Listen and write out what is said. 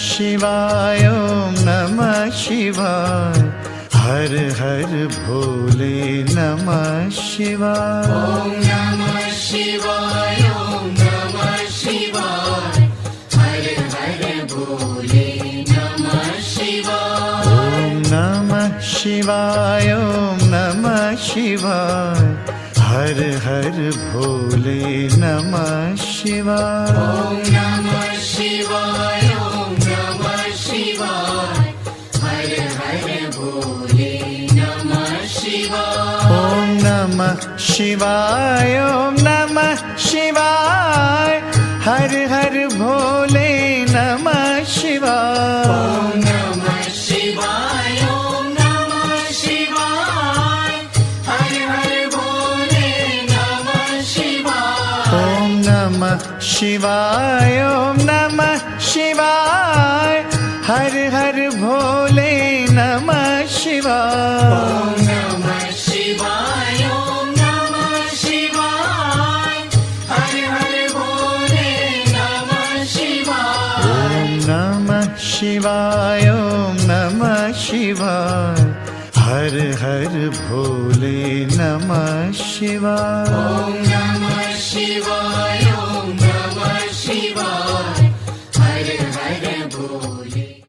शिवाय ओम नमः शिवाय हर हर भोले नमः शिवाय ओम नमः शिवाय ओम नमः शिवाय हर हर भोले नमः शिवाय ओम नमः शिवाय ओम नमः शिवाय हर हर भोले नमः शिवाय ओम नमः शिवाय ओम नमः शिवाय हर हर भोले नमः शिवाय ओम नमः शिवाय ओम नमः शिवाय हर हर भोले नमः शिवाय ओम नमः शिवाय ओम नमः शिवाय हर हर भोले नमः शिवाय ओम नमः शिवाय ओम नमः शिवाय हर हर भोले नमः शिवाय ओम नमः शिवाय ओम नमः शिवाय हर हर भोले नमः शिवाय ओम नमः शिवाय ओम नमः शिवाय हर हर भोले नमः शिवाय ओम नमः शिवाय ओम नमः शिवाय